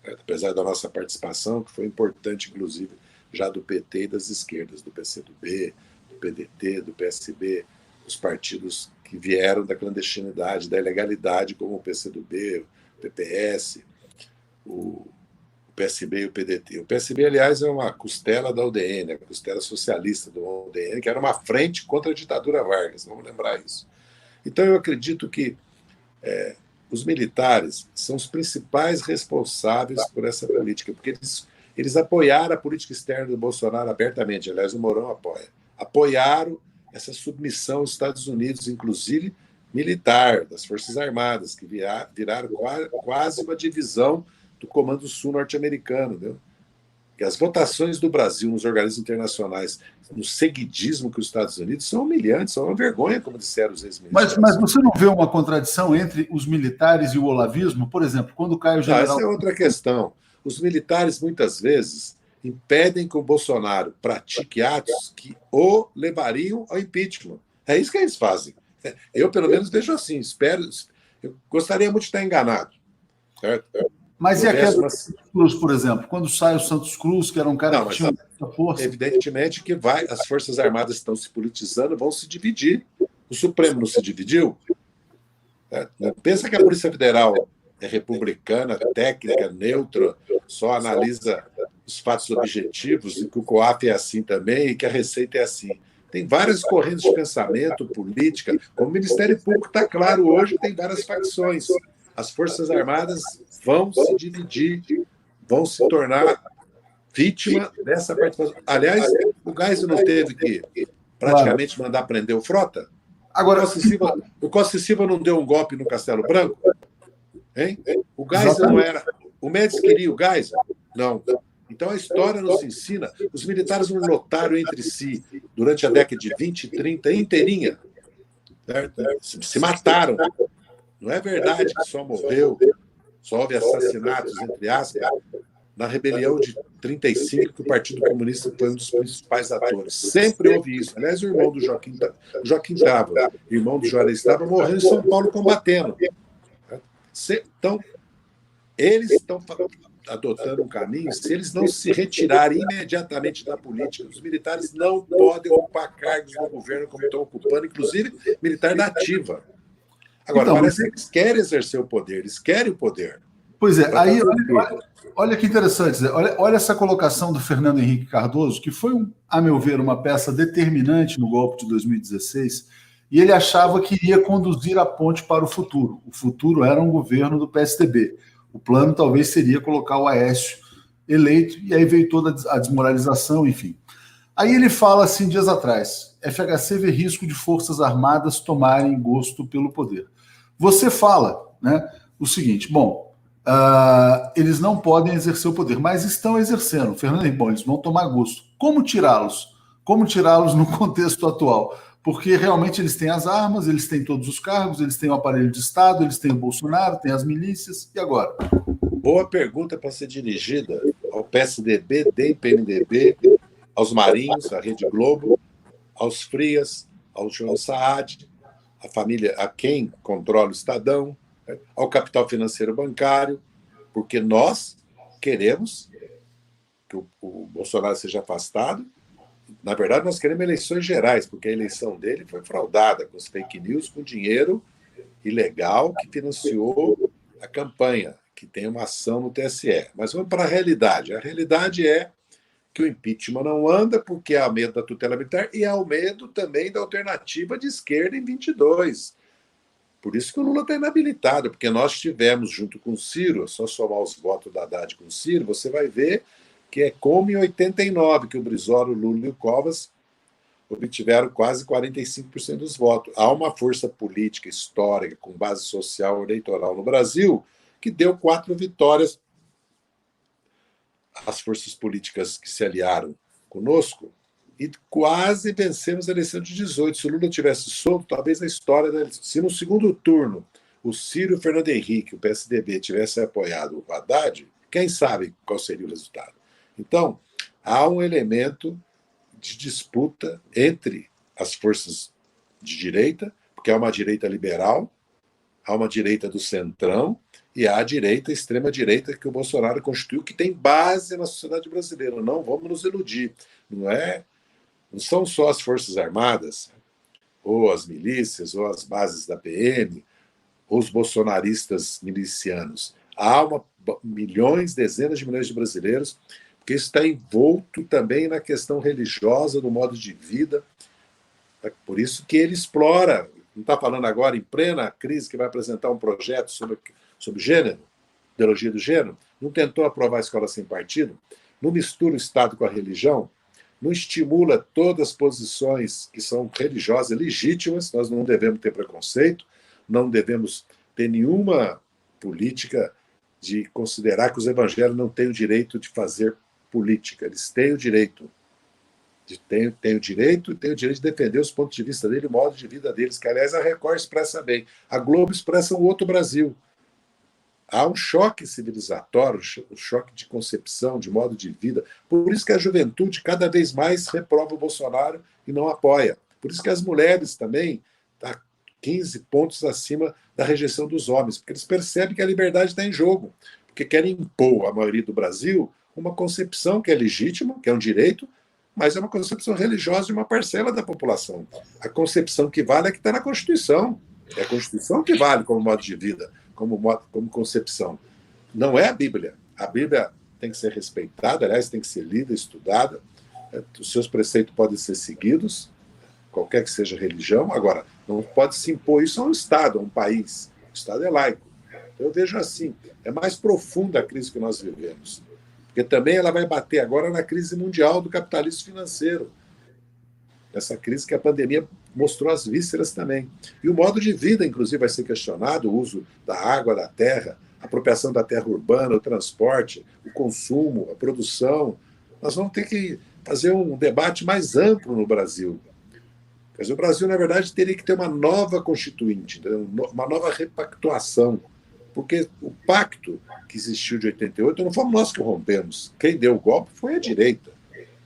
Apesar da nossa participação, que foi importante, inclusive, já do PT e das esquerdas, do PCdoB, do PDT, do PSB, os partidos que vieram da clandestinidade, da ilegalidade, como o PCdoB, PPS, o PSB e o PDT. O PSB, aliás, é uma costela da UDN, a costela socialista do UDN, que era uma frente contra a ditadura Vargas, vamos lembrar isso. Então, eu acredito que os militares são os principais responsáveis por essa política, porque eles apoiaram a política externa do Bolsonaro abertamente, aliás, o Mourão apoia. Apoiaram essa submissão aos Estados Unidos, inclusive militar, das Forças Armadas, que viraram quase uma divisão do Comando Sul norte-americano. Entendeu? E as votações do Brasil nos organismos internacionais, no seguidismo que os Estados Unidos, são humilhantes, são uma vergonha, como disseram os ex-militares. Mas você não vê uma contradição entre os militares e o olavismo? Por exemplo, quando cai o general... Essa é outra questão. Os militares, muitas vezes, impedem que o Bolsonaro pratique atos que o levariam ao impeachment. É isso que eles fazem. Eu, pelo menos, vejo assim. Eu gostaria muito de estar enganado. Certo? Mas e a queda do Santos Cruz, por exemplo? Quando sai o Santos Cruz, que era um cara que tinha muita força... Evidentemente que as Forças Armadas estão se politizando, vão se dividir. O Supremo não se dividiu? Pensa que a Polícia Federal é republicana, técnica, neutra, só analisa os fatos objetivos, e que o COAF é assim também, e que a Receita é assim. Tem várias correntes de pensamento, política. Como o Ministério Público está claro hoje, tem várias facções. As Forças Armadas vão se dividir, vão se tornar vítima dessa participação. Aliás, o Geisel não teve que praticamente mandar prender o Frota? Agora, o Costa e Silva não deu um golpe no Castelo Branco? Hein? O Geisel não era... O Médici queria o Geisel? Não. Então a história nos ensina. Os militares não lutaram entre si durante a década de 20 e 30 inteirinha. Certo? Se mataram. Não é verdade que só houve assassinatos, entre aspas, na rebelião de 35, que o Partido Comunista foi um dos principais atores. Sempre houve isso. Aliás, o irmão do Joaquim Távora, irmão do Juarez Távora, morreu em São Paulo combatendo. Então, eles estão adotando um caminho, se eles não se retirarem imediatamente da política, os militares não podem ocupar cargos no governo como estão ocupando, inclusive militar da ativa. Agora, então, parece que eles querem exercer o poder, eles querem o poder. Pois é, aí olha que interessante, olha essa colocação do Fernando Henrique Cardoso, que foi, a meu ver, uma peça determinante no golpe de 2016, e ele achava que iria conduzir a ponte para o futuro. O futuro era um governo do PSDB. O plano talvez seria colocar o Aécio eleito, e aí veio toda a desmoralização, enfim. Aí ele fala assim, dias atrás, FHC vê risco de Forças Armadas tomarem gosto pelo poder. Você fala, né, o seguinte, bom, eles não podem exercer o poder, mas estão exercendo. Fernando, bom, eles vão tomar gosto. Como tirá-los? Como tirá-los no contexto atual? Porque realmente eles têm as armas, eles têm todos os cargos, eles têm o aparelho de Estado, eles têm o Bolsonaro, têm as milícias, e agora? Boa pergunta para ser dirigida ao PSDB, DEM, PMDB, aos Marinhos, à Rede Globo, aos Frias, ao João Saad, a família, a quem controla o Estadão, ao capital financeiro bancário, porque nós queremos que o Bolsonaro seja afastado. Na verdade, nós queremos eleições gerais, porque a eleição dele foi fraudada com os fake news, com dinheiro ilegal que financiou a campanha, que tem uma ação no TSE. Mas vamos para a realidade. A realidade é que o impeachment não anda porque há medo da tutela militar e há o medo também da alternativa de esquerda em 22. Por isso que o Lula está inabilitado, porque nós tivemos, junto com o Ciro, só somar os votos da Haddad com o Ciro, você vai ver que é como em 89, que o Brizola, o Lula e o Covas obtiveram quase 45% dos votos. Há uma força política histórica com base social eleitoral no Brasil que deu 4 vitórias às forças políticas que se aliaram conosco e quase vencemos a eleição de 18. Se o Lula tivesse solto, talvez a história da eleição. Se no segundo turno o Ciro e o Fernando Henrique, o PSDB, tivessem apoiado o Haddad, quem sabe qual seria o resultado? Então, há um elemento de disputa entre as forças de direita, porque há uma direita liberal, há uma direita do centrão e há a direita, a extrema-direita que o Bolsonaro constituiu, que tem base na sociedade brasileira. Não vamos nos iludir. Não são só as Forças Armadas, ou as milícias, ou as bases da PM, os bolsonaristas milicianos. Há milhões, dezenas de milhões de brasileiros, porque isso está envolto também na questão religiosa, do modo de vida. É por isso que ele explora, não está falando agora em plena crise que vai apresentar um projeto sobre gênero, ideologia do gênero, não tentou aprovar a escola sem partido, não mistura o Estado com a religião, não estimula todas as posições que são religiosas legítimas, nós não devemos ter preconceito, não devemos ter nenhuma política de considerar que os evangélicos não têm o direito de fazer política, eles têm o direito. Têm o direito de defender os pontos de vista dele, o modo de vida deles, que, aliás, a Record expressa bem. A Globo expressa um outro Brasil. Há um choque civilizatório, um choque de concepção, de modo de vida. Por isso que a juventude cada vez mais reprova o Bolsonaro e não apoia. Por isso que as mulheres também estão 15 pontos acima da rejeição dos homens, porque eles percebem que a liberdade está em jogo, porque querem impor à maioria do Brasil uma concepção que é legítima, que é um direito, mas é uma concepção religiosa de uma parcela da população. A concepção que vale é que está na Constituição. É a Constituição que vale como modo de vida, como concepção. Não é a Bíblia. A Bíblia tem que ser respeitada, aliás, tem que ser lida, estudada. Os seus preceitos podem ser seguidos, qualquer que seja a religião. Agora, não pode se impor isso a um Estado, a um país. O Estado é laico. Então, eu vejo assim, é mais profunda a crise que nós vivemos. Porque também ela vai bater agora na crise mundial do capitalismo financeiro. Essa crise que a pandemia mostrou as vísceras também. E o modo de vida, inclusive, vai ser questionado, o uso da água, da terra, a apropriação da terra urbana, o transporte, o consumo, a produção. Nós vamos ter que fazer um debate mais amplo no Brasil. Quer dizer, o Brasil, na verdade, teria que ter uma nova constituinte, uma nova repactuação. Porque o pacto que existiu de 88 não fomos nós que rompemos. Quem deu o golpe foi a direita.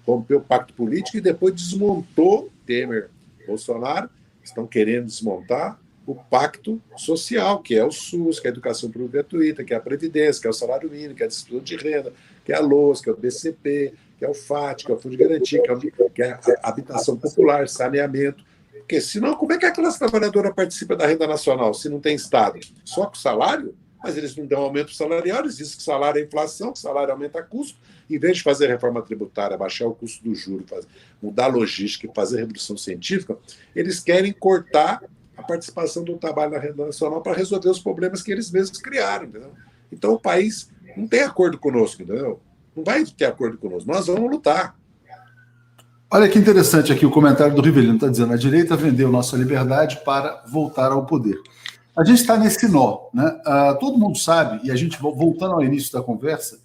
Rompeu o pacto político e depois desmontou Temer, Bolsonaro, estão querendo desmontar o pacto social, que é o SUS, que é a educação pública gratuita, que é a Previdência, que é o salário mínimo, que é a distribuição de renda, que é a LOAS, que é o BCP, que é o FAT, que é o Fundo de Garantia, que é a habitação popular, saneamento. Porque senão, como é que a classe trabalhadora participa da renda nacional se não tem Estado? Só com salário? Mas eles não dão aumento salarial, eles dizem que salário é inflação, que salário aumenta custo. Em vez de fazer reforma tributária, baixar o custo do juro, mudar a logística e fazer revolução científica, eles querem cortar a participação do trabalho na renda nacional para resolver os problemas que eles mesmos criaram. Entendeu? Então o país não tem acordo conosco, entendeu? Não vai ter acordo conosco, nós vamos lutar. Olha que interessante aqui o comentário do Rivelino, está dizendo: a direita vendeu nossa liberdade para voltar ao poder. A gente está nesse nó, né? Todo mundo sabe, e a gente, voltando ao início da conversa,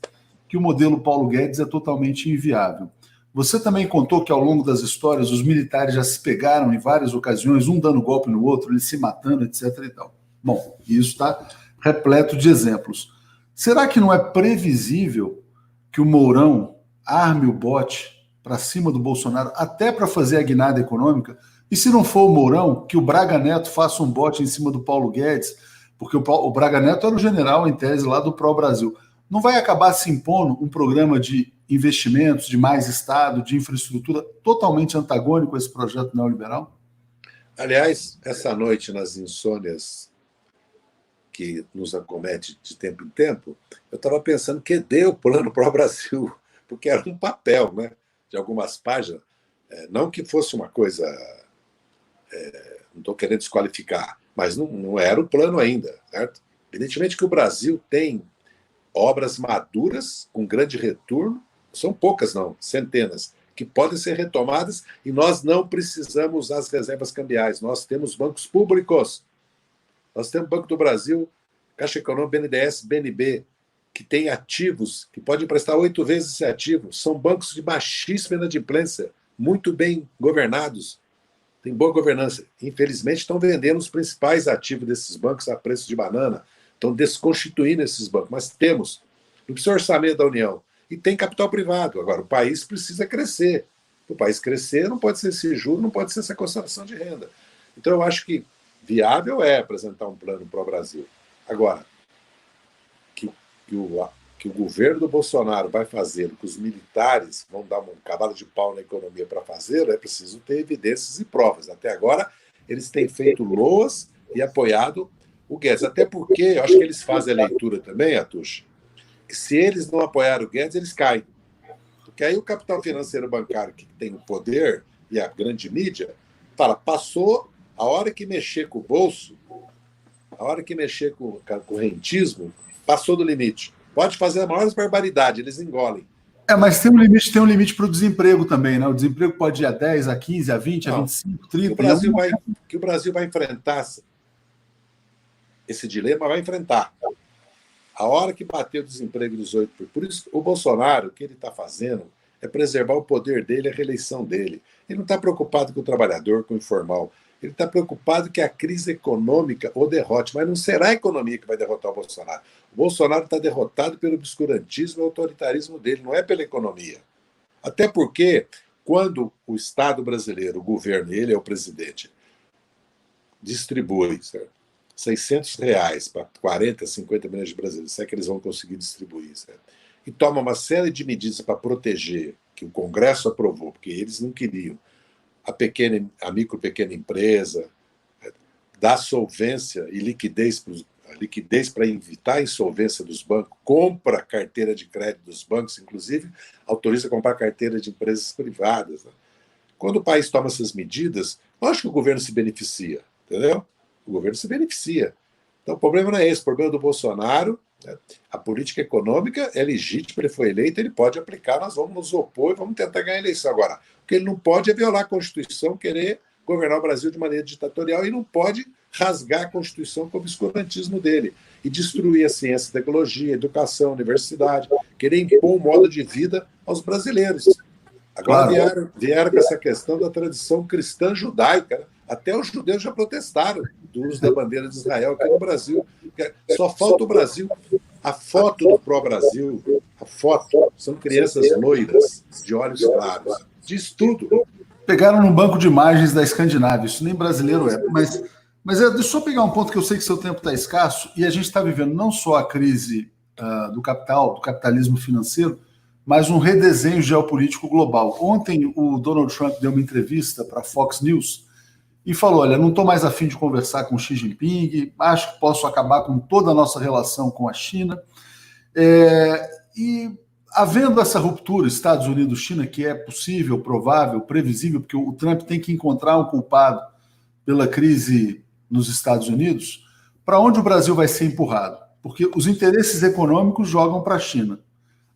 que o modelo Paulo Guedes é totalmente inviável. Você também contou que ao longo das histórias os militares já se pegaram em várias ocasiões, um dando golpe no outro, eles se matando, etc. e tal. Bom, isso está repleto de exemplos. Será que não é previsível que o Mourão arme o bote para cima do Bolsonaro, até para fazer a guinada econômica? E se não for o Mourão, que o Braga Neto faça um bote em cima do Paulo Guedes, porque o Braga Neto era o general, em tese, lá do Pró-Brasil. Não vai acabar se impondo um programa de investimentos, de mais Estado, de infraestrutura, totalmente antagônico a esse projeto neoliberal? Aliás, essa noite, nas insônias que nos acomete de tempo em tempo, eu estava pensando que deu o plano Pró-Brasil, porque era um papel, né, de algumas páginas, não que fosse uma coisa... não estou querendo desqualificar, mas não era o plano ainda, certo? Evidentemente que o Brasil tem obras maduras, com grande retorno, são poucas não, centenas, que podem ser retomadas e nós não precisamos usar as reservas cambiais, nós temos bancos públicos, nós temos Banco do Brasil, Caixa Econômica, BNDES, BNB, que tem ativos, que podem emprestar 8 vezes esse ativo, são bancos de baixíssima inadimplência, muito bem governados, tem boa governança. Infelizmente, estão vendendo os principais ativos desses bancos a preço de banana, estão desconstituindo esses bancos, mas temos, não precisa orçamento da União, e tem capital privado. Agora, o país precisa crescer. Para o país crescer, não pode ser esse juro, não pode ser essa concentração de renda. Então, eu acho que viável é apresentar um plano para o Brasil. Agora, que o governo do Bolsonaro vai fazer, que os militares vão dar um cavalo de pau na economia para fazer, é preciso ter evidências e provas. Até agora, eles têm feito loas e apoiado o Guedes. Até porque, eu acho que eles fazem a leitura também, Atush, que se eles não apoiarem o Guedes, eles caem. Porque aí o capital financeiro bancário, que tem o poder, e a grande mídia, fala, passou a hora que mexer com o bolso, a hora que mexer com o rentismo, passou do limite. Pode fazer a maior barbaridade, eles engolem. Mas tem um limite para o desemprego também, né? O desemprego pode ir a 10, a 15, a 20, a 25, 30. Que o Brasil vai enfrentar esse dilema, vai enfrentar. A hora que bater o desemprego dos 8%. Por isso, o Bolsonaro, o que ele está fazendo é preservar o poder dele, a reeleição dele. Ele não está preocupado com o trabalhador, com o informal. Ele está preocupado que a crise econômica o derrote, mas não será a economia que vai derrotar o Bolsonaro. O Bolsonaro está derrotado pelo obscurantismo e autoritarismo dele, não é pela economia. Até porque, quando o Estado brasileiro, o governo, ele é o presidente, distribui, certo? R$600 para 40, 50 milhões de brasileiros, se é que eles vão conseguir distribuir, certo? E toma uma série de medidas para proteger, que o Congresso aprovou, porque eles não queriam, a micro e pequena empresa, dar solvência e liquidez para evitar a insolvência dos bancos, compra a carteira de crédito dos bancos, inclusive autoriza a comprar carteira de empresas privadas. Né? Quando o país toma essas medidas, lógico que o governo se beneficia, entendeu? O governo se beneficia. Então, o problema não é esse. O problema do Bolsonaro, né? A política econômica é legítima, ele foi eleito, ele pode aplicar, nós vamos nos opor e vamos tentar ganhar a eleição. Agora, o que ele não pode é violar a Constituição, querer governar o Brasil de maneira ditatorial e não pode rasgar a Constituição com o obscurantismo dele e destruir a ciência, a tecnologia, a educação, a universidade, querer impor um modo de vida aos brasileiros. Agora vieram com essa questão da tradição cristã judaica. Né? Até os judeus já protestaram do uso da bandeira de Israel aqui no Brasil. Só falta o Brasil. A foto do pró-Brasil, a foto, são crianças loiras, de olhos claros. Diz tudo. Pegaram num banco de imagens da Escandinávia. Isso nem brasileiro é. Mas deixa eu só pegar um ponto que eu sei que seu tempo está escasso e a gente está vivendo não só a crise do capitalismo financeiro, mas um redesenho geopolítico global. Ontem o Donald Trump deu uma entrevista para a Fox News e falou, olha, não estou mais a fim de conversar com Xi Jinping, acho que posso acabar com toda a nossa relação com a China. E havendo essa ruptura Estados Unidos-China, que é possível, provável, previsível, porque o Trump tem que encontrar um culpado pela crise nos Estados Unidos, para onde o Brasil vai ser empurrado? Porque os interesses econômicos jogam para a China.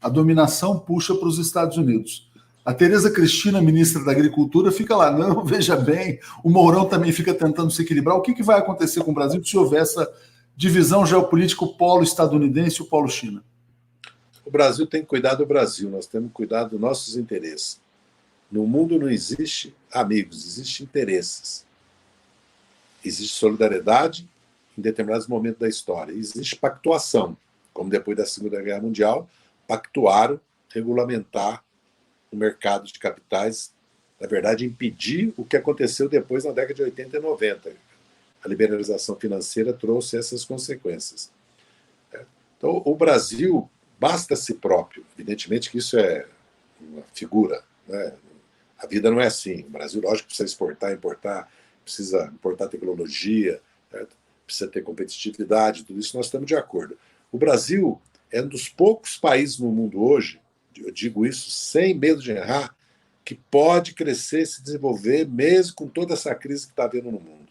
A dominação puxa para os Estados Unidos. A Tereza Cristina, ministra da Agricultura, fica lá, não, veja bem, o Mourão também fica tentando se equilibrar. O que vai acontecer com o Brasil se houver essa divisão geopolítica, o polo estadunidense e o polo China? O Brasil tem que cuidar do Brasil, nós temos que cuidar dos nossos interesses. No mundo não existe amigos, existem interesses. Existe solidariedade em determinados momentos da história. Existe pactuação, como depois da Segunda Guerra Mundial, pactuaram, regulamentar o mercado de capitais, na verdade, impedir o que aconteceu depois na década de 80 e 90. A liberalização financeira trouxe essas consequências. Então, o Brasil basta a si próprio. Evidentemente que isso é uma figura. Né? A vida não é assim. O Brasil, lógico, precisa exportar, importar, precisa importar tecnologia, certo? Precisa ter competitividade, tudo isso nós estamos de acordo. O Brasil é um dos poucos países no mundo hoje, eu digo isso sem medo de errar, que pode crescer e se desenvolver mesmo com toda essa crise que está havendo no mundo.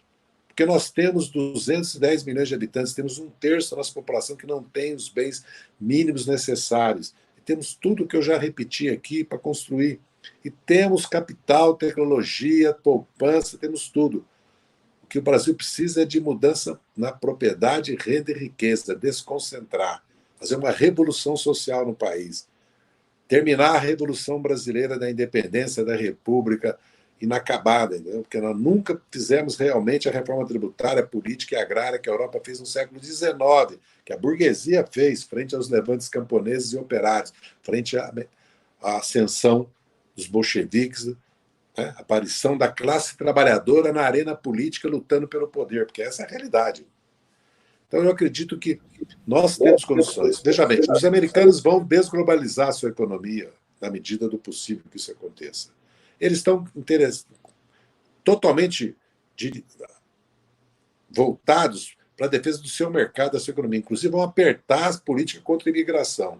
Porque nós temos 210 milhões de habitantes, temos 1/3 da nossa população que não tem os bens mínimos necessários. E temos tudo que eu já repeti aqui para construir. E temos capital, tecnologia, poupança, temos tudo. O que o Brasil precisa é de mudança na propriedade, renda e riqueza, desconcentrar, fazer uma revolução social no país, terminar a Revolução Brasileira da Independência da República inacabada, entendeu? Porque nós nunca fizemos realmente a reforma tributária, política e agrária que a Europa fez no século XIX, que a burguesia fez frente aos levantes camponeses e operários, frente à ascensão dos bolcheviques, né? A aparição da classe trabalhadora na arena política lutando pelo poder, porque essa é a realidade. Então, eu acredito que nós temos condições. Veja bem, os americanos vão desglobalizar a sua economia na medida do possível que isso aconteça. Eles estão totalmente voltados para a defesa do seu mercado, da sua economia. Inclusive, vão apertar as políticas contra a imigração.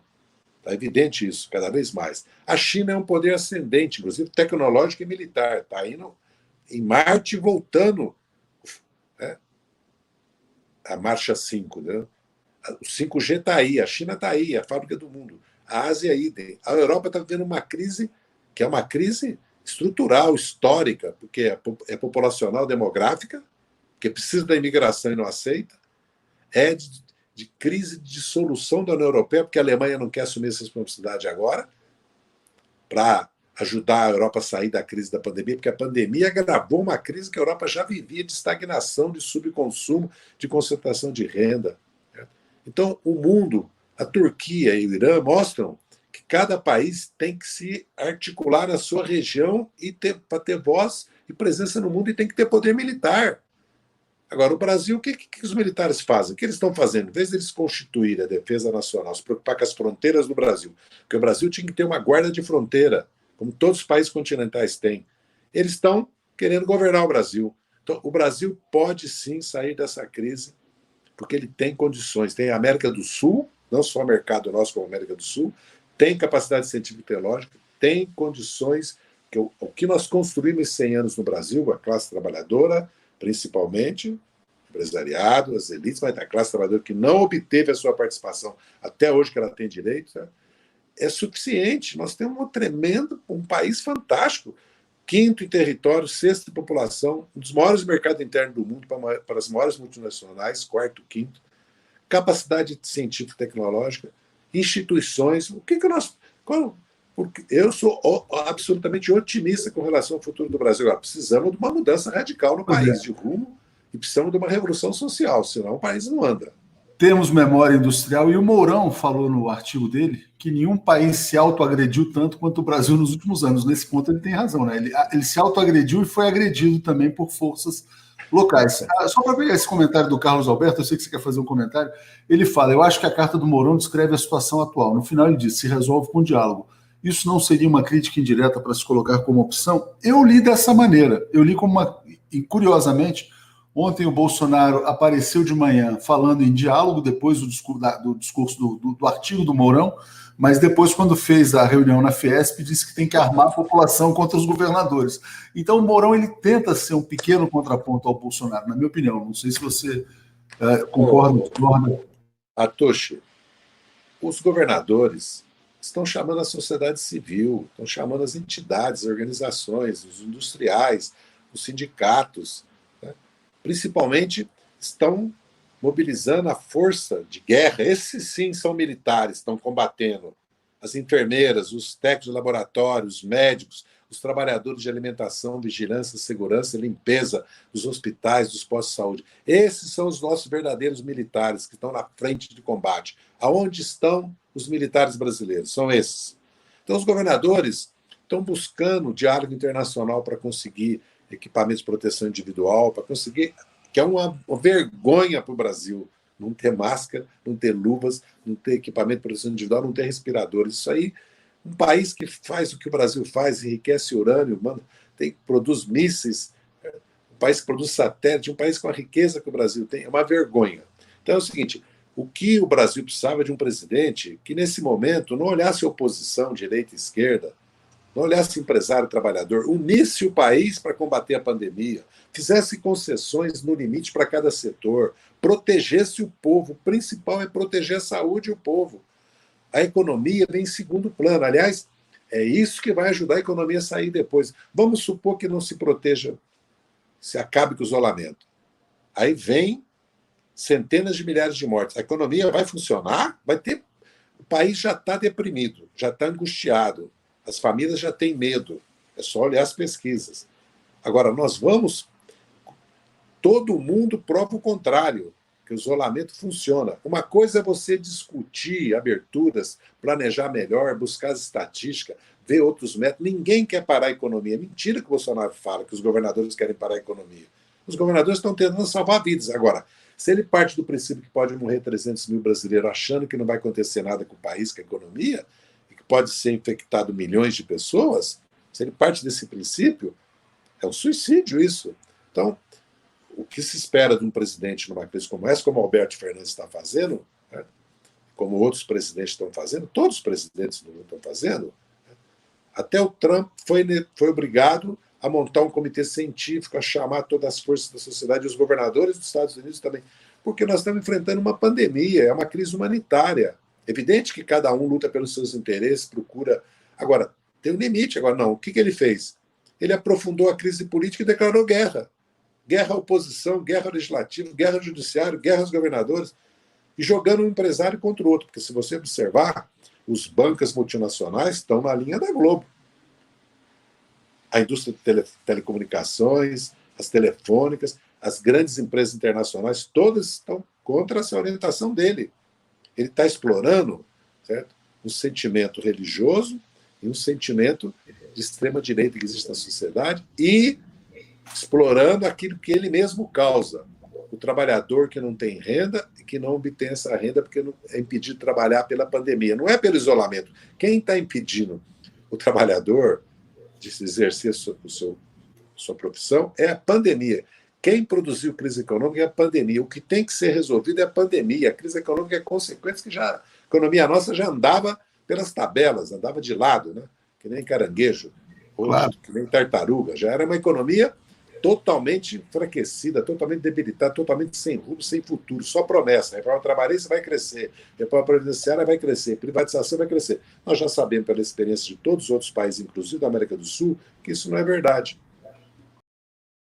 Está evidente isso, cada vez mais. A China é um poder ascendente, inclusive tecnológico e militar. Está indo em Marte e voltando, né? A marcha 5. Né? O 5G está aí, a China está aí, é a fábrica do mundo. A Ásia, idem. A Europa está vivendo uma crise que é uma crise estrutural, histórica, porque é populacional, demográfica, que precisa da imigração e não aceita, é de crise de dissolução da União Europeia, porque a Alemanha não quer assumir essa responsabilidade agora, para ajudar a Europa a sair da crise da pandemia, porque a pandemia agravou uma crise que a Europa já vivia de estagnação, de subconsumo, de concentração de renda. Então, o mundo, a Turquia e o Irã mostram que cada país tem que se articular na sua região e para ter voz e presença no mundo, e tem que ter poder militar. Agora, o Brasil, o que os militares fazem? O que eles estão fazendo? Em vez de eles constituírem a defesa nacional, se preocupar com as fronteiras do Brasil, porque o Brasil tinha que ter uma guarda de fronteira, como todos os países continentais têm, eles estão querendo governar o Brasil. Então, o Brasil pode sim sair dessa crise, porque ele tem condições. Tem a América do Sul, não só o mercado nosso, como a América do Sul, tem capacidade científica e tecnológica, tem condições. O que nós construímos em 100 anos no Brasil, a classe trabalhadora, principalmente, empresariado, as elites, mas a classe trabalhadora que não obteve a sua participação até hoje, que ela tem direito, né? É suficiente. Nós temos um país fantástico, quinto em território, sexto em população, um dos maiores mercados internos do mundo para as maiores multinacionais, quarto, quinto, capacidade científica e tecnológica, instituições. O que nós... Porque eu sou absolutamente otimista com relação ao futuro do Brasil. Agora, precisamos de uma mudança radical no país, de rumo, e precisamos de uma revolução social, senão o país não anda. Temos memória industrial, e o Mourão falou no artigo dele que nenhum país se autoagrediu tanto quanto o Brasil nos últimos anos. Nesse ponto ele tem razão, né? Ele se autoagrediu e foi agredido também por forças locais. Só para pegar esse comentário do Carlos Alberto, eu sei que você quer fazer um comentário, ele fala: eu acho que a carta do Mourão descreve a situação atual. No final ele diz: se resolve com diálogo. Isso não seria uma crítica indireta para se colocar como opção? Eu li dessa maneira. Eu li como uma... E, curiosamente, ontem o Bolsonaro apareceu de manhã falando em diálogo, depois do discurso do artigo do Mourão, mas depois, quando fez a reunião na Fiesp, disse que tem que armar a população contra os governadores. Então, o Mourão ele tenta ser um pequeno contraponto ao Bolsonaro, na minha opinião. Não sei se você concorda ou discorda. Atoshi, os governadores estão chamando a sociedade civil, estão chamando as entidades, organizações, os industriais, os sindicatos, né? Principalmente estão mobilizando a força de guerra. Esses sim são militares, estão combatendo as enfermeiras, os técnicos de laboratório, os médicos, os trabalhadores de alimentação, vigilância, segurança e limpeza dos hospitais, dos postos de saúde. Esses são os nossos verdadeiros militares que estão na frente de combate. Aonde estão os militares brasileiros? São esses. Então, os governadores estão buscando diálogo internacional para conseguir equipamentos de proteção individual, para conseguir, que é uma vergonha para o Brasil, não ter máscara, não ter luvas, não ter equipamento de proteção individual, não ter respiradores. Isso aí, um país que faz o que o Brasil faz, enriquece urânio, produz mísseis, um país que produz satélite, um país com a riqueza que o Brasil tem, é uma vergonha. Então é o seguinte: o que o Brasil precisava de um presidente que, nesse momento, não olhasse a oposição, direita e esquerda, não olhasse empresário e trabalhador, unisse o país para combater a pandemia, fizesse concessões no limite para cada setor, protegesse o povo. O principal é proteger a saúde e o povo. A economia vem em segundo plano. Aliás, é isso que vai ajudar a economia a sair depois. Vamos supor que não se proteja, se acabe com o isolamento. Aí vem centenas de milhares de mortes. A economia vai funcionar? Vai ter... O país já está deprimido, já está angustiado. As famílias já têm medo. É só olhar as pesquisas. Agora, nós vamos... Todo mundo prova o contrário, que o isolamento funciona. Uma coisa é você discutir aberturas, planejar melhor, buscar as estatísticas, ver outros métodos. Ninguém quer parar a economia. Mentira que o Bolsonaro fala, que os governadores querem parar a economia. Os governadores estão tentando salvar vidas. Agora, se ele parte do princípio que pode morrer 300 mil brasileiros achando que não vai acontecer nada com o país, com a economia, e que pode ser infectado milhões de pessoas, se ele parte desse princípio, é um suicídio isso. Então, o que se espera de um presidente numa crise como essa, como o Alberto Fernandes está fazendo, né, como outros presidentes estão fazendo, todos os presidentes do mundo estão fazendo, né, até o Trump foi obrigado a montar um comitê científico, a chamar todas as forças da sociedade, e os governadores dos Estados Unidos também, porque nós estamos enfrentando uma pandemia, é uma crise humanitária. Evidente que cada um luta pelos seus interesses, procura... Agora, tem um limite. Agora, não. O que ele fez? Ele aprofundou a crise política e declarou guerra. Guerra à oposição, guerra ao legislativo, guerra ao judiciário, guerra aos governadores, e jogando um empresário contra o outro. Porque se você observar, os bancos multinacionais estão na linha da Globo. A indústria de telecomunicações, as telefônicas, as grandes empresas internacionais, todas estão contra essa orientação dele. Ele está explorando, certo, um sentimento religioso e um sentimento de extrema-direita que existe na sociedade e explorando aquilo que ele mesmo causa. O trabalhador que não tem renda e que não obtém essa renda porque é impedido de trabalhar pela pandemia. Não é pelo isolamento. Quem está impedindo o trabalhador de exercer sua profissão é a pandemia. Quem produziu crise econômica é a pandemia. O que tem que ser resolvido é a pandemia. A crise econômica é consequência que a economia nossa já andava pelas tabelas, andava de lado, né? Que nem caranguejo, Claro. que nem tartaruga. Já era uma economia totalmente enfraquecida, totalmente debilitada, totalmente sem rumo, sem futuro, só promessa. A reforma trabalhista vai crescer, a reforma previdenciária vai crescer, a privatização vai crescer. Nós já sabemos, pela experiência de todos os outros países, inclusive da América do Sul, que isso não é verdade.